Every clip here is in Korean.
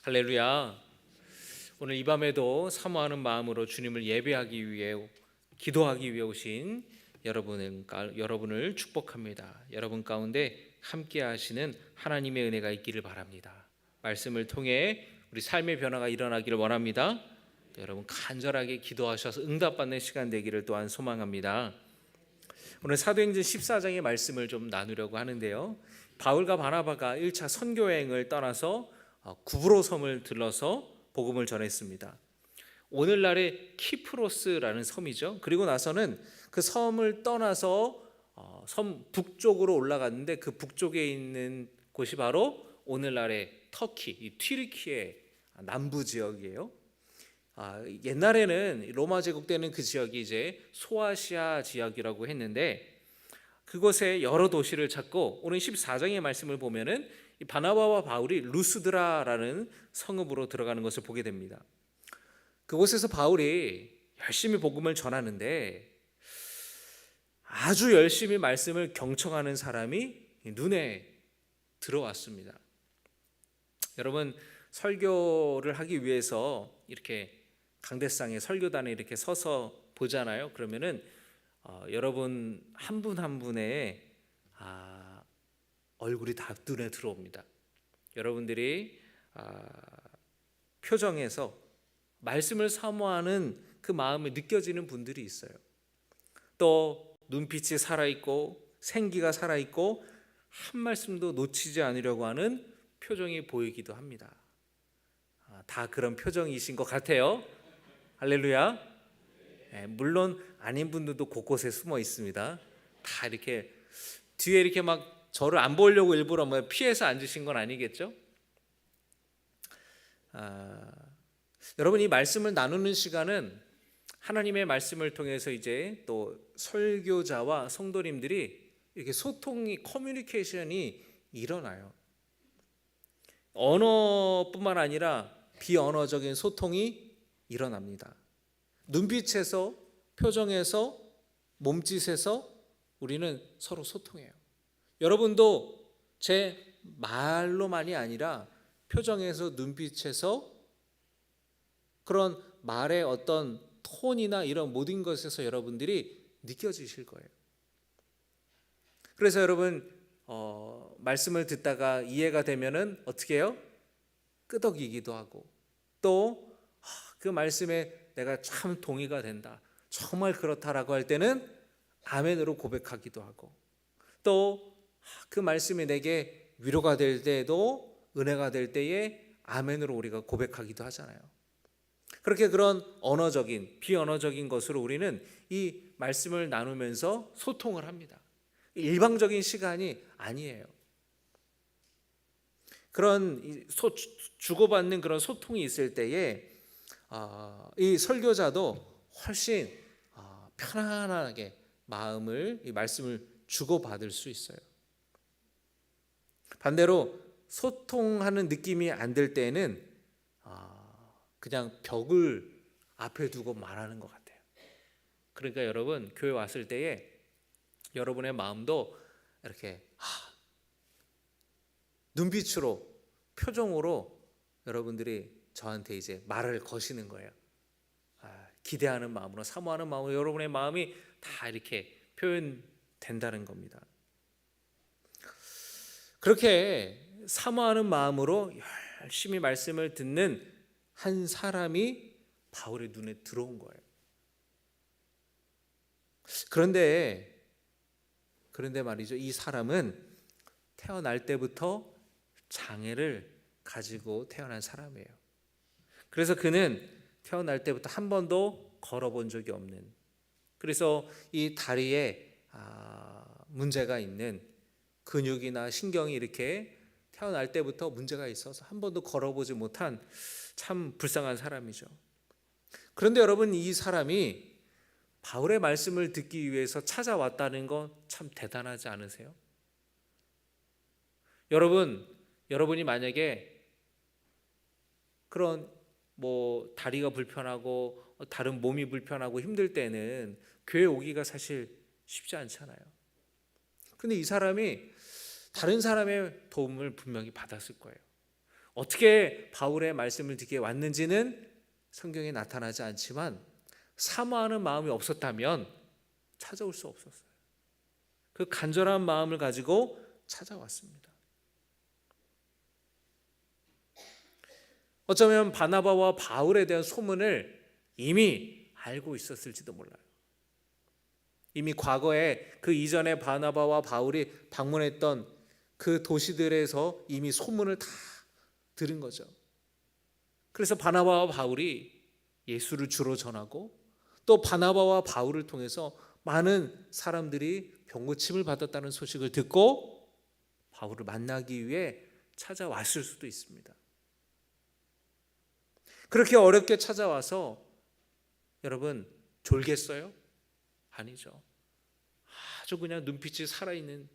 할렐루야. 오늘 이 밤에도 사모하는 마음으로 주님을 예배하기 위해 기도하기 위해 오신 여러분을 축복합니다. 여러분 가운데 함께 하시는 하나님의 은혜가 있기를 바랍니다. 말씀을 통해 우리 삶의 변화가 일어나기를 원합니다. 여러분 간절하게 기도하셔서 응답받는 시간 되기를 또한 소망합니다. 오늘 사도행전 14장의 말씀을 좀 나누려고 하는데요. 바울과 바나바가 1차 선교여행을 떠나서 구브로 섬을 들러서 복음을 전했습니다. 오늘날의 키프로스라는 섬이죠. 그리고 나서는 그 섬을 떠나서 섬 북쪽으로 올라갔는데 그 북쪽에 있는 곳이 바로 오늘날의 터키, 이 튀르키예 남부 지역이에요. 옛날에는 로마 제국 때는 그 지역이 이제 소아시아 지역이라고 했는데 그곳에 여러 도시를 찾고 오늘 14장의 말씀을 보면은 바나바와 바울이 루스드라라는 성읍으로 들어가는 것을 보게 됩니다. 그곳에서 바울이 열심히 복음을 전하는데 아주 열심히 말씀을 경청하는 사람이 눈에 들어왔습니다. 여러분 설교를 하기 위해서 이렇게 강대상에 설교단에 이렇게 서서 보잖아요. 그러면은 여러분 한 분 한 분의 얼굴이 다 눈에 들어옵니다. 여러분들이 표정에서 말씀을 사모하는 그 마음이 느껴지는 분들이 있어요. 또 눈빛이 살아있고 생기가 살아있고 한 말씀도 놓치지 않으려고 하는 표정이 보이기도 합니다. 다 그런 표정이신 것 같아요. 할렐루야. 물론 아닌 분들도 곳곳에 숨어 있습니다. 다 이렇게 뒤에 이렇게 막 저를 안 보려고 일부러 피해서 앉으신 건 아니겠죠? 여러분 이 말씀을 나누는 시간은 하나님의 말씀을 통해서 이제 또 설교자와 성도님들이 이렇게 소통이 커뮤니케이션이 일어나요. 언어뿐만 아니라 비언어적인 소통이 일어납니다. 눈빛에서, 표정에서, 몸짓에서 우리는 서로 소통해요. 여러분도 제 말로만이 아니라 표정에서, 눈빛에서 그런 말의 어떤 톤이나 이런 모든 것에서 여러분들이 느껴지실 거예요. 그래서 여러분 말씀을 듣다가 이해가 되면은 어떻게 해요? 끄덕이기도 하고 또 그 말씀에 내가 참 동의가 된다, 정말 그렇다라고 할 때는 아멘으로 고백하기도 하고 또 그 말씀이 내게 위로가 될 때에도 은혜가 될 때에 아멘으로 우리가 고백하기도 하잖아요. 그렇게 그런 언어적인 비언어적인 것으로 우리는 이 말씀을 나누면서 소통을 합니다. 일방적인 시간이 아니에요. 그런 주고받는 그런 소통이 있을 때에 이 설교자도 훨씬 편안하게 이 말씀을 주고받을 수 있어요. 반대로 소통하는 느낌이 안 들 때는 그냥 벽을 앞에 두고 말하는 것 같아요. 그러니까 여러분 교회 왔을 때에 여러분의 마음도 이렇게 눈빛으로 표정으로 여러분들이 저한테 이제 말을 거시는 거예요. 기대하는 마음으로 사모하는 마음으로 여러분의 마음이 다 이렇게 표현된다는 겁니다. 그렇게 사모하는 마음으로 열심히 말씀을 듣는 한 사람이 바울의 눈에 들어온 거예요. 그런데 말이죠. 이 사람은 태어날 때부터 장애를 가지고 태어난 사람이에요. 그래서 그는 태어날 때부터 한 번도 걸어본 적이 없는, 그래서 이 다리에 문제가 있는, 근육이나 신경이 이렇게 태어날 때부터 문제가 있어서 한 번도 걸어보지 못한 참 불쌍한 사람이죠. 그런데 여러분 이 사람이 바울의 말씀을 듣기 위해서 찾아왔다는 거 참 대단하지 않으세요? 여러분이 만약에 그런 다리가 불편하고 다른 몸이 불편하고 힘들 때는 교회 오기가 사실 쉽지 않잖아요. 근데 이 사람이 다른 사람의 도움을 분명히 받았을 거예요. 어떻게 바울의 말씀을 듣게 왔는지는 성경에 나타나지 않지만 사모하는 마음이 없었다면 찾아올 수 없었어요. 그 간절한 마음을 가지고 찾아왔습니다. 어쩌면 바나바와 바울에 대한 소문을 이미 알고 있었을지도 몰라요. 이미 과거에 그 이전에 바나바와 바울이 방문했던 그 도시들에서 이미 소문을 다 들은 거죠. 그래서 바나바와 바울이 예수를 주로 전하고 또 바나바와 바울을 통해서 많은 사람들이 병고침을 받았다는 소식을 듣고 바울을 만나기 위해 찾아왔을 수도 있습니다. 그렇게 어렵게 찾아와서 여러분 졸겠어요? 아니죠. 아주 그냥 눈빛이 살아있는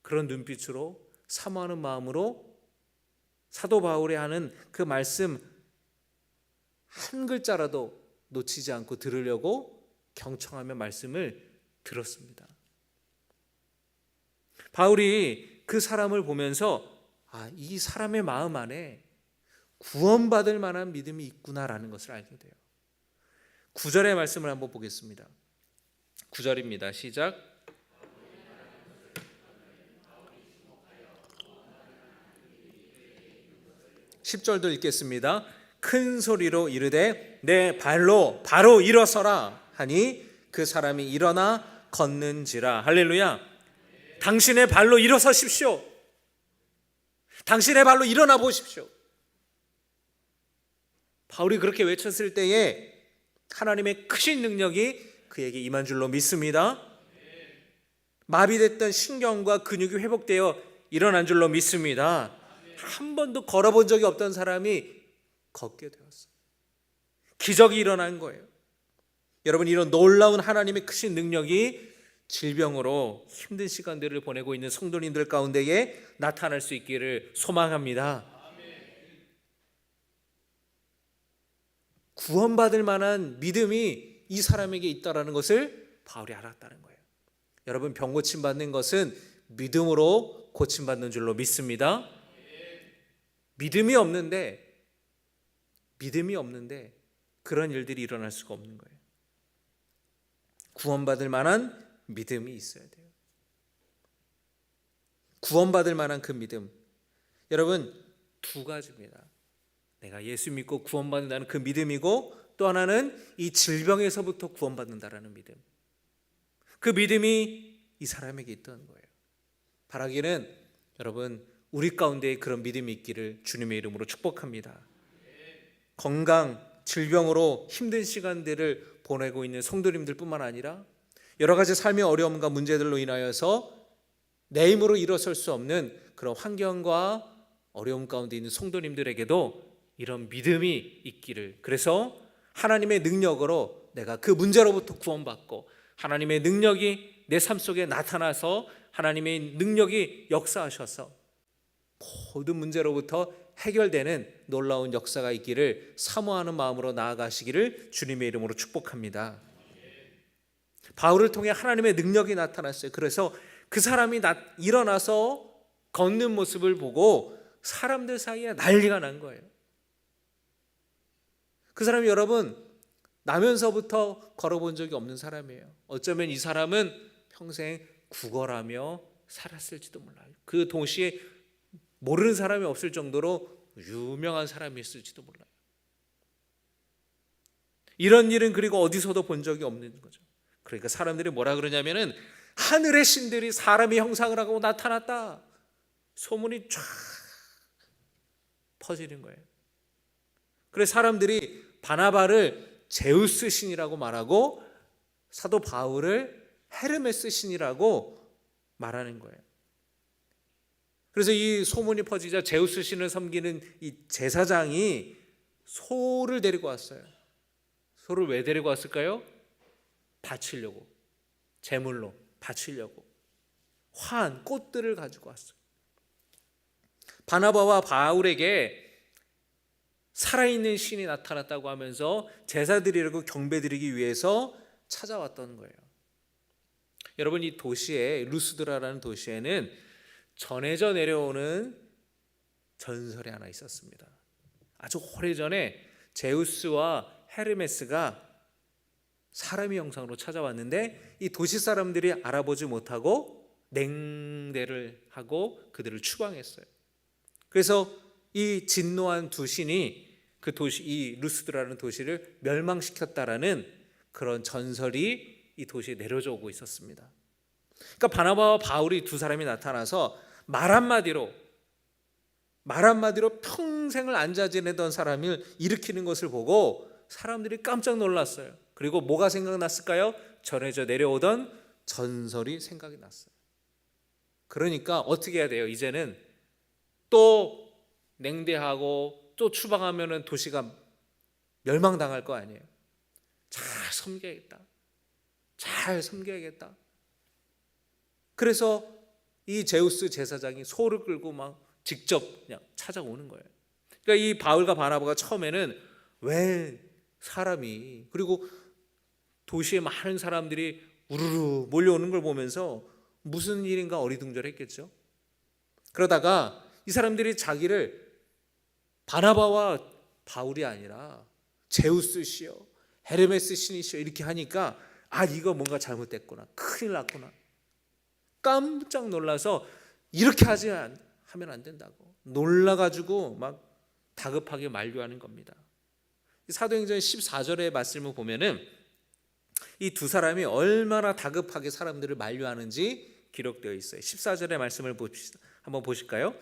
그런 눈빛으로 사모하는 마음으로 사도 바울이 하는 그 말씀 한 글자라도 놓치지 않고 들으려고 경청하며 말씀을 들었습니다. 바울이 그 사람을 보면서 이 사람의 마음 안에 구원받을 만한 믿음이 있구나라는 것을 알게 돼요. 9절의 말씀을 한번 보겠습니다. 9절입니다. 시작. 10절도 읽겠습니다. 큰 소리로 이르되 내 발로 바로 일어서라 하니 그 사람이 일어나 걷는지라. 할렐루야. 당신의 발로 일어서십시오. 당신의 발로 일어나 보십시오. 바울이 그렇게 외쳤을 때에 하나님의 크신 능력이 그에게 임한 줄로 믿습니다. 마비됐던 신경과 근육이 회복되어 일어난 줄로 믿습니다. 한 번도 걸어본 적이 없던 사람이 걷게 되었어요. 기적이 일어난 거예요. 여러분, 이런 놀라운 하나님의 크신 능력이 질병으로 힘든 시간들을 보내고 있는 성도님들 가운데에 나타날 수 있기를 소망합니다. 구원받을 만한 믿음이 이 사람에게 있다는 것을 바울이 알았다는 거예요. 여러분, 병 고침받는 것은 믿음으로 고침받는 줄로 믿습니다. 믿음이 없는데 그런 일들이 일어날 수가 없는 거예요. 구원받을 만한 믿음이 있어야 돼요. 구원받을 만한 그 믿음, 여러분 두 가지입니다. 내가 예수 믿고 구원받는다는 그 믿음이고, 또 하나는 이 질병에서부터 구원받는다라는 믿음. 그 믿음이 이 사람에게 있던 거예요. 바라기는 여러분 우리 가운데 그런 믿음이 있기를 주님의 이름으로 축복합니다. 건강, 질병으로 힘든 시간들을 보내고 있는 성도님들 뿐만 아니라 여러 가지 삶의 어려움과 문제들로 인하여서 내 힘으로 일어설 수 없는 그런 환경과 어려움 가운데 있는 성도님들에게도 이런 믿음이 있기를, 그래서 하나님의 능력으로 내가 그 문제로부터 구원받고 하나님의 능력이 내 삶 속에 나타나서 하나님의 능력이 역사하셔서 모든 문제로부터 해결되는 놀라운 역사가 있기를 사모하는 마음으로 나아가시기를 주님의 이름으로 축복합니다. 바울을 통해 하나님의 능력이 나타났어요. 그래서 그 사람이 일어나서 걷는 모습을 보고 사람들 사이에 난리가 난 거예요. 그 사람이 여러분 나면서부터 걸어본 적이 없는 사람이에요. 어쩌면 이 사람은 평생 구걸하며 살았을지도 몰라요. 그 도시에 모르는 사람이 없을 정도로 유명한 사람이 있을지도 몰라요. 이런 일은 그리고 어디서도 본 적이 없는 거죠. 그러니까 사람들이 뭐라 그러냐면은 하늘의 신들이 사람의 형상을 하고 나타났다, 소문이 쫙 퍼지는 거예요. 그래서 사람들이 바나바를 제우스 신이라고 말하고 사도 바울을 헤르메스 신이라고 말하는 거예요. 그래서 이 소문이 퍼지자 제우스 신을 섬기는 이 제사장이 소를 데리고 왔어요. 소를 왜 데리고 왔을까요? 바치려고, 제물로 바치려고 화한 꽃들을 가지고 왔어요. 바나바와 바울에게 살아있는 신이 나타났다고 하면서 제사드리려고 경배드리기 위해서 찾아왔던 거예요. 여러분, 이 도시에, 루스드라라는 도시에는 전해져 내려오는 전설이 하나 있었습니다. 아주 오래전에 제우스와 헤르메스가 사람의 형상으로 찾아왔는데 이 도시 사람들이 알아보지 못하고 냉대를 하고 그들을 추방했어요. 그래서 이 진노한 두 신이 그 도시, 이 루스드라는 도시를 멸망시켰다라는 그런 전설이 이 도시에 내려져 오고 있었습니다. 그러니까 바나바와 바울이 두 사람이 나타나서 말 한마디로 평생을 앉아 지내던 사람을 일으키는 것을 보고 사람들이 깜짝 놀랐어요. 그리고 뭐가 생각났을까요? 전해져 내려오던 전설이 생각이 났어요. 그러니까 어떻게 해야 돼요? 이제는 또 냉대하고 또 추방하면 도시가 멸망당할 거 아니에요. 잘 섬겨야겠다. 그래서 이 제우스 제사장이 소를 끌고 막 직접 그냥 찾아오는 거예요. 그러니까 이 바울과 바나바가 처음에는 왜 사람이, 그리고 도시에 많은 사람들이 우르르 몰려오는 걸 보면서 무슨 일인가 어리둥절했겠죠. 그러다가 이 사람들이 자기를 바나바와 바울이 아니라 제우스 씨요, 헤르메스 신이시여 이렇게 하니까 이거 뭔가 잘못됐구나, 큰일 났구나, 깜짝 놀라서 이렇게 하면 안 된다고 놀라가지고 막 다급하게 만류하는 겁니다. 사도행전 14절의 말씀을 보면은 이 두 사람이 얼마나 다급하게 사람들을 만류하는지 기록되어 있어요. 14절의 말씀을 한번 보실까요?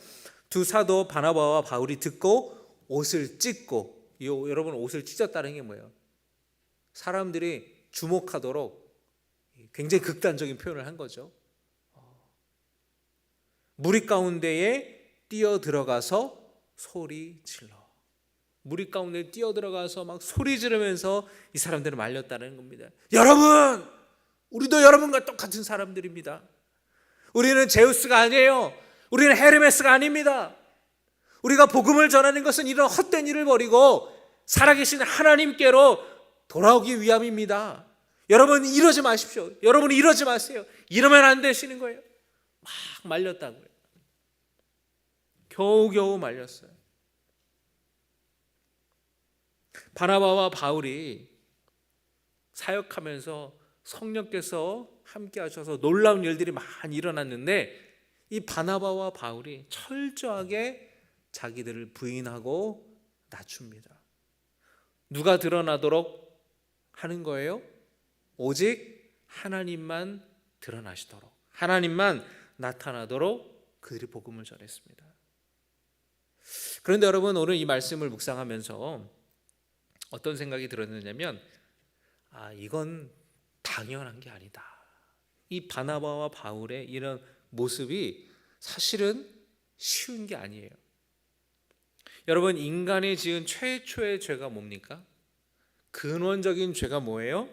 두 사도 바나바와 바울이 듣고 옷을 찢고, 여러분 옷을 찢었다는 게 뭐예요? 사람들이 주목하도록 굉장히 극단적인 표현을 한 거죠. 무리 가운데에 뛰어 들어가서 소리 질러. 무리 가운데 뛰어 들어가서 막 소리 지르면서 이 사람들을 말렸다는 겁니다. 여러분, 우리도 여러분과 똑같은 사람들입니다. 우리는 제우스가 아니에요. 우리는 헤르메스가 아닙니다. 우리가 복음을 전하는 것은 이런 헛된 일을 버리고 살아계신 하나님께로 돌아오기 위함입니다. 여러분 이러지 마십시오. 여러분 이러지 마세요. 이러면 안 되시는 거예요. 막 말렸다고요. 겨우겨우 말렸어요. 바나바와 바울이 사역하면서 성령께서 함께 하셔서 놀라운 일들이 많이 일어났는데 이 바나바와 바울이 철저하게 자기들을 부인하고 낮춥니다. 누가 드러나도록 하는 거예요? 오직 하나님만 드러나시도록, 하나님만 나타나도록 그들이 복음을 전했습니다. 그런데 여러분, 오늘 이 말씀을 묵상하면서 어떤 생각이 들었느냐면 이건 당연한 게 아니다. 이 바나바와 바울의 이런 모습이 사실은 쉬운 게 아니에요. 여러분, 인간이 지은 최초의 죄가 뭡니까? 근원적인 죄가 뭐예요?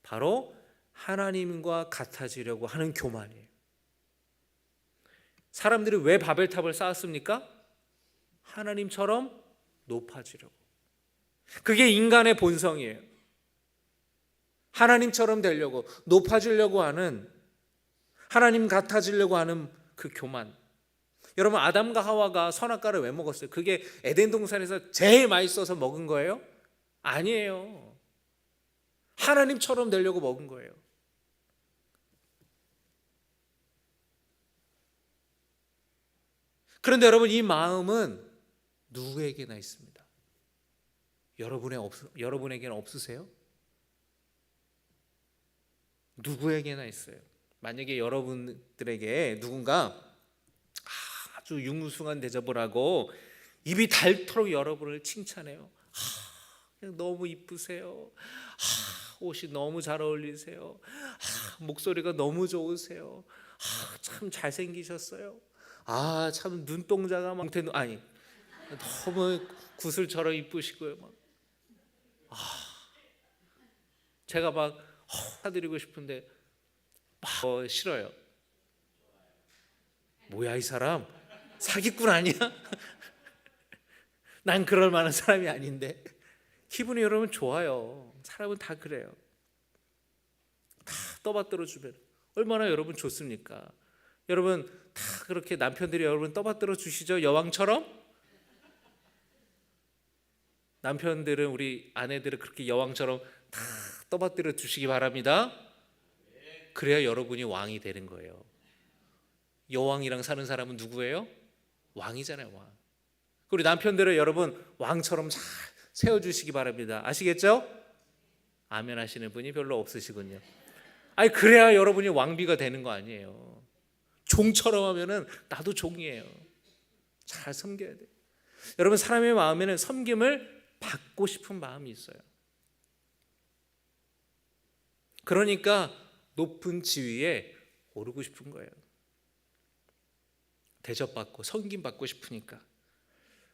바로 하나님과 같아지려고 하는 교만이에요. 사람들이 왜 바벨탑을 쌓았습니까? 하나님처럼 높아지려고. 그게 인간의 본성이에요. 하나님처럼 되려고, 높아지려고 하는, 하나님 같아지려고 하는 그 교만. 여러분, 아담과 하와가 선악과를 왜 먹었어요? 그게 에덴 동산에서 제일 맛있어서 먹은 거예요? 아니에요. 하나님처럼 되려고 먹은 거예요. 그런데 여러분, 이 마음은 누구에게나 있습니다. 여러분에게는 없으세요? 누구에게나 있어요. 만약에 여러분들에게 누군가 아주 융숭한 대접을 하고 입이 닳도록 여러분을 칭찬해요. 그냥 너무 이쁘세요. 옷이 너무 잘 어울리세요. 목소리가 너무 좋으세요. 참 잘생기셨어요. 참 눈동자가 막 너무 구슬처럼 이쁘시고요. 제가 막 사드리고 싶은데 싫어요. 뭐야 이 사람, 사기꾼 아니야? 난 그럴 만한 사람이 아닌데. 기분이 여러분 좋아요. 사람은 다 그래요. 다 떠받들어 주면 얼마나 여러분 좋습니까? 여러분 다 그렇게 남편들이 여러분 떠받들어 주시죠? 여왕처럼? 남편들은 우리 아내들을 그렇게 여왕처럼 다 떠받들어 주시기 바랍니다. 그래야 여러분이 왕이 되는 거예요. 여왕이랑 사는 사람은 누구예요? 왕이잖아요, 왕. 우리 남편들을 여러분 왕처럼 잘 세워주시기 바랍니다. 아시겠죠? 아멘 하시는 분이 별로 없으시군요. 아니 그래야 여러분이 왕비가 되는 거 아니에요. 종처럼 하면은 나도 종이에요. 잘 섬겨야 돼요. 여러분 사람의 마음에는 섬김을 받고 싶은 마음이 있어요. 그러니까 높은 지위에 오르고 싶은 거예요. 대접받고 섬김받고 싶으니까.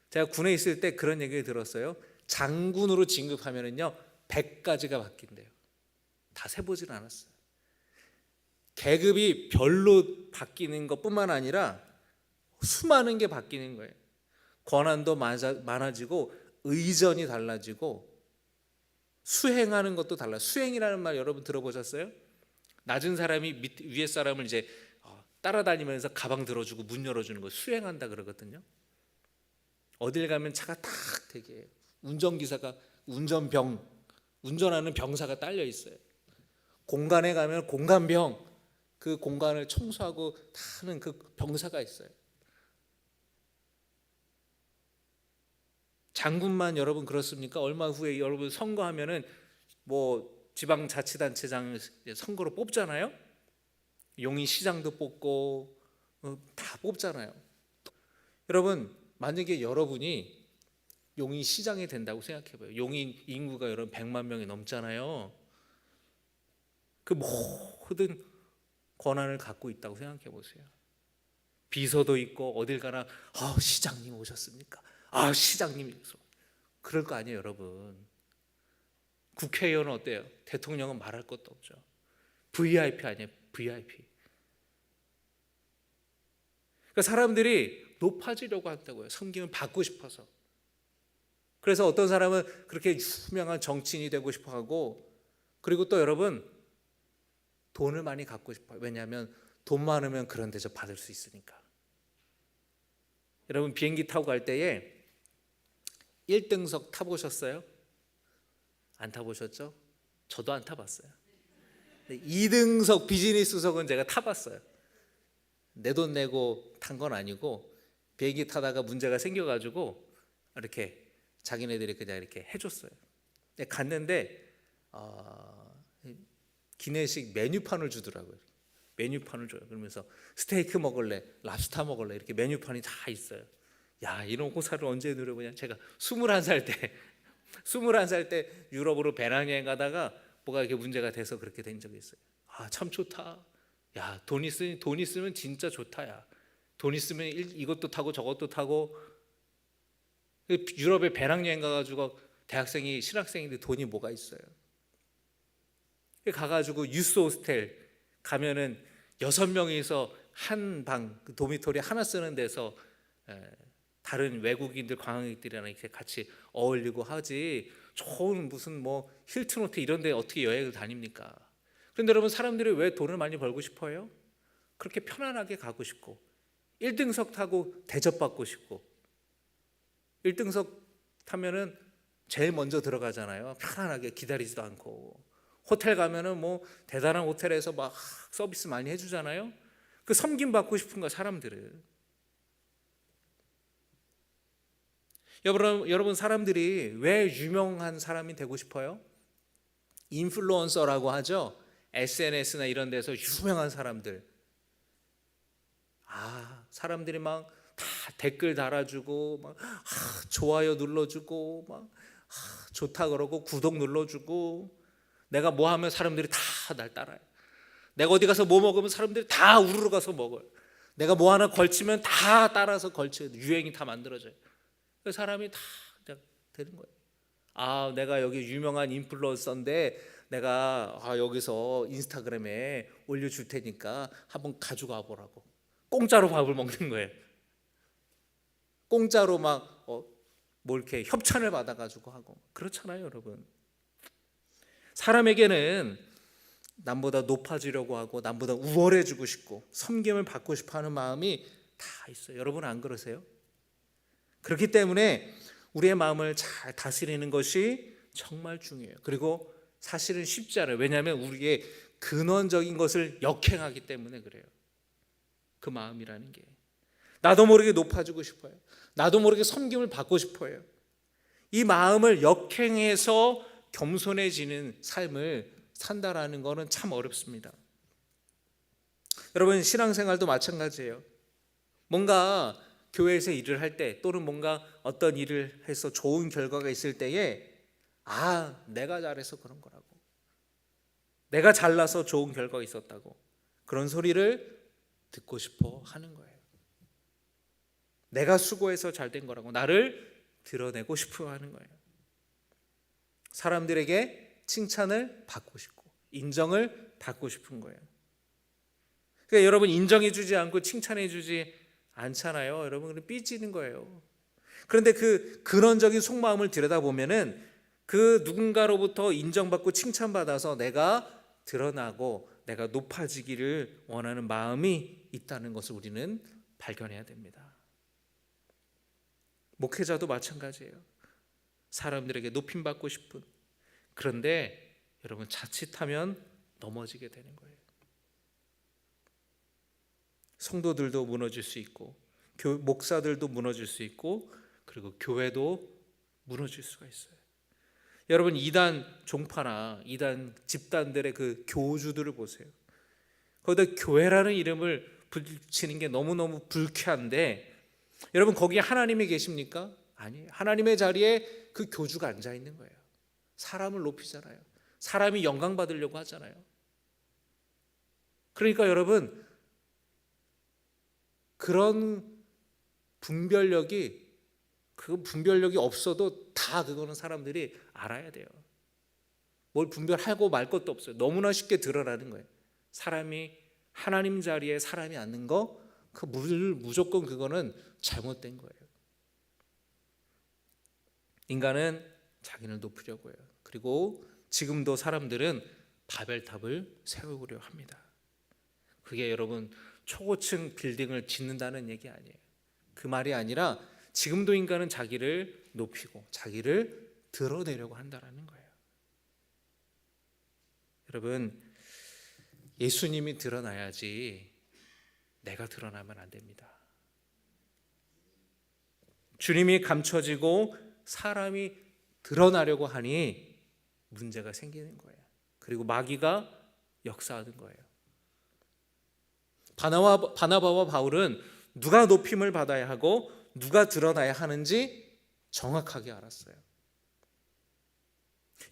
제가 군에 있을 때 그런 얘기를 들었어요. 장군으로 진급하면은요 100가지가 바뀐대요. 다 세보진 않았어요. 계급이 별로 바뀌는 것뿐만 아니라 수많은 게 바뀌는 거예요. 권한도 많아지고 의전이 달라지고 수행하는 것도 달라. 수행이라는 말 여러분 들어보셨어요? 낮은 사람이 위에 사람을 이제 따라다니면서 가방 들어주고 문 열어주는 거 수행한다 그러거든요. 어딜 가면 차가 탁 대게 운전기사가 운전하는 병사가 딸려 있어요. 공간에 가면 공간병, 그 공간을 청소하고 하는 그 병사가 있어요. 장군만 여러분 그렇습니까? 얼마 후에 여러분 선거하면은 뭐 지방자치단체장 선거로 뽑잖아요. 용인시장도 뽑고 다 뽑잖아요. 여러분 만약에 여러분이 용인시장이 된다고 생각해봐요. 용인 인구가 여러분 100만 명이 넘잖아요. 그 모든 권한을 갖고 있다고 생각해보세요. 비서도 있고 어딜 가나 시장님 오셨습니까? 시장님이 그럴 거 아니에요 여러분. 국회의원은 어때요? 대통령은 말할 것도 없죠. VIP 아니에요 VIP. 그러니까 사람들이 높아지려고 한다고요. 섬김을 받고 싶어서. 그래서 어떤 사람은 그렇게 유명한 정치인이 되고 싶어 하고, 그리고 또 여러분 돈을 많이 갖고 싶어요. 왜냐하면 돈 많으면 그런 대접 받을 수 있으니까. 여러분 비행기 타고 갈 때에 1등석 타보셨어요? 안 타보셨죠? 저도 안 타봤어요. 2등석 비즈니스석은 제가 타봤어요. 내 돈 내고 탄 건 아니고 비행기 타다가 문제가 생겨가지고 이렇게 자기네들이 그냥 이렇게 해줬어요. 갔는데 기내식 메뉴판을 주더라고요. 메뉴판을 줘요. 그러면서 스테이크 먹을래, 랍스터 먹을래 이렇게 메뉴판이 다 있어요. 야, 이런 호사를 언제 누려보냐. 제가 21살 때 유럽으로 배낭여행 가다가 뭐가 이렇게 문제가 돼서 그렇게 된 적이 있어요. 참 좋다. 야, 돈 있으면 진짜 좋다. 야, 돈 있으면 이것도 타고 저것도 타고. 유럽에 배낭여행 가가지고 대학생이 신학생인데 돈이 뭐가 있어요. 가가지고 유스 호스텔 가면은 6명이서 한 방, 도미토리 하나 쓰는 데서 다른 외국인들 관광객들이랑 이렇게 같이 어울리고 하지. 좋은 무슨 뭐 힐튼 호텔 이런 데 어떻게 여행을 다닙니까? 그런데 여러분 사람들이 왜 돈을 많이 벌고 싶어요? 그렇게 편안하게 가고 싶고 1등석 타고 대접받고 싶고 1등석 타면은 제일 먼저 들어가잖아요. 편안하게 기다리지도 않고. 호텔 가면은 뭐 대단한 호텔에서 막 서비스 많이 해주잖아요. 그 섬김 받고 싶은 거 사람들은. 여러분 사람들이 왜 유명한 사람이 되고 싶어요? 인플루언서라고 하죠. SNS나 이런 데서 유명한 사람들. 사람들이 막 다 댓글 달아주고 막 좋아요 눌러주고 막 좋다 그러고 구독 눌러주고. 내가 뭐 하면 사람들이 다 날 따라요. 내가 어디 가서 뭐 먹으면 사람들이 다 우르르 가서 먹어요. 내가 뭐 하나 걸치면 다 따라서 걸쳐요. 유행이 다 만들어져요. 그 사람이 다 그냥 되는 거예요. 내가 여기 유명한 인플루언서인데 내가 여기서 인스타그램에 올려줄 테니까 한번 가지고 와보라고. 공짜로 밥을 먹는 거예요. 공짜로 막 뭐 이렇게 협찬을 받아가지고 하고. 그렇잖아요 여러분. 사람에게는 남보다 높아지려고 하고 남보다 우월해지고 싶고 섬김을 받고 싶어하는 마음이 다 있어요. 여러분 안 그러세요? 그렇기 때문에 우리의 마음을 잘 다스리는 것이 정말 중요해요. 그리고 사실은 쉽지 않아요. 왜냐하면 우리의 근원적인 것을 역행하기 때문에 그래요. 그 마음이라는 게 나도 모르게 높아지고 싶어요. 나도 모르게 섬김을 받고 싶어요. 이 마음을 역행해서 겸손해지는 삶을 산다라는 것은 참 어렵습니다. 여러분, 신앙생활도 마찬가지예요. 뭔가 교회에서 일을 할 때 또는 뭔가 어떤 일을 해서 좋은 결과가 있을 때에 내가 잘해서 그런 거라고, 내가 잘나서 좋은 결과가 있었다고, 그런 소리를 듣고 싶어 하는 거예요. 내가 수고해서 잘 된 거라고 나를 드러내고 싶어 하는 거예요. 사람들에게 칭찬을 받고 싶고 인정을 받고 싶은 거예요. 그러니까 여러분, 인정해 주지 않고 칭찬해 주지 않잖아요. 여러분, 그럼 삐지는 거예요. 그런데 그 근원적인 속마음을 들여다보면은 그 누군가로부터 인정받고 칭찬받아서 내가 드러나고 내가 높아지기를 원하는 마음이 있다는 것을 우리는 발견해야 됩니다. 목회자도 마찬가지예요. 사람들에게 높임받고 싶은, 그런데 여러분, 자칫하면 넘어지게 되는 거예요. 성도들도 무너질 수 있고 목사들도 무너질 수 있고 그리고 교회도 무너질 수가 있어요. 여러분, 이단 종파나 이단 집단들의 그 교주들을 보세요. 거기다 교회라는 이름을 붙이는 게 너무너무 불쾌한데, 여러분, 거기에 하나님이 계십니까? 아니에요. 하나님의 자리에 그 교주가 앉아 있는 거예요. 사람을 높이잖아요. 사람이 영광 받으려고 하잖아요. 그러니까 여러분, 그런 분별력이 없어도 다 그거는 사람들이 알아야 돼요. 뭘 분별하고 말 것도 없어요. 너무나 쉽게 드러나는 거예요. 사람이 하나님 자리에 사람이 앉는 거, 무조건 그거는 잘못된 거예요. 인간은 자기를 높이려고 해요. 그리고 지금도 사람들은 바벨탑을 세우려 합니다. 그게 여러분, 초고층 빌딩을 짓는다는 얘기 아니에요. 그 말이 아니라 지금도 인간은 자기를 높이고 자기를 드러내려고 한다는 거예요. 여러분, 예수님이 드러나야지 내가 드러나면 안 됩니다. 주님이 감춰지고 사람이 드러나려고 하니 문제가 생기는 거예요. 그리고 마귀가 역사하는 거예요. 바나바와 바울은 누가 높임을 받아야 하고 누가 드러나야 하는지 정확하게 알았어요.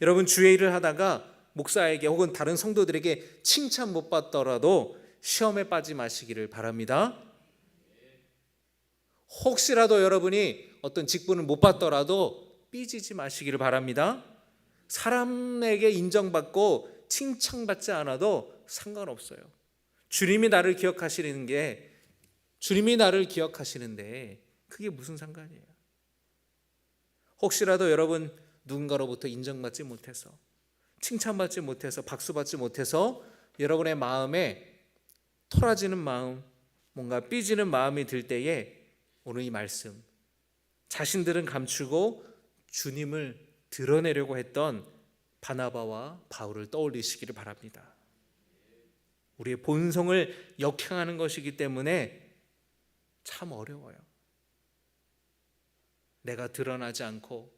여러분, 주의 일을 하다가 목사에게 혹은 다른 성도들에게 칭찬 못 받더라도 시험에 빠지 마시기를 바랍니다. 혹시라도 여러분이 어떤 직분을 못 받더라도 삐지지 마시기를 바랍니다. 사람에게 인정받고 칭찬받지 않아도 상관없어요. 주님이 나를 기억하시는데 그게 무슨 상관이에요? 혹시라도 여러분 누군가로부터 인정받지 못해서, 칭찬받지 못해서, 박수받지 못해서 여러분의 마음에 토라지는 마음, 뭔가 삐지는 마음이 들 때에 오늘 이 말씀, 자신들은 감추고 주님을 드러내려고 했던 바나바와 바울을 떠올리시기를 바랍니다. 우리의 본성을 역행하는 것이기 때문에 참 어려워요. 내가 드러나지 않고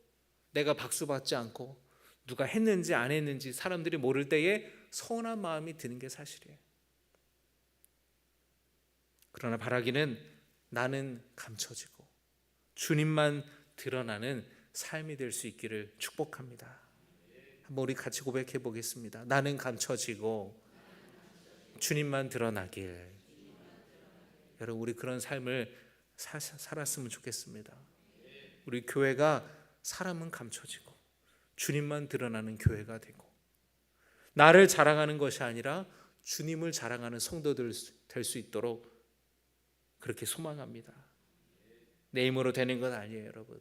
내가 박수받지 않고 누가 했는지 안 했는지 사람들이 모를 때에 서운한 마음이 드는 게 사실이에요. 그러나 바라기는 나는 감춰지고 주님만 드러나는 삶이 될 수 있기를 축복합니다. 한번 우리 같이 고백해 보겠습니다. 나는 감춰지고 주님만 드러나길. 여러분, 우리 그런 삶을 살았으면 좋겠습니다. 우리 교회가 사람은 감춰지고 주님만 드러나는 교회가 되고, 나를 자랑하는 것이 아니라 주님을 자랑하는 성도들 될 수 있도록 그렇게 소망합니다. 내 힘으로 되는 건 아니에요, 여러분.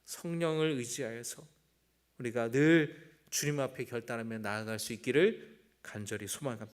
성령을 의지하여서 우리가 늘 주님 앞에 결단하며 나아갈 수 있기를 간절히 소망합니다.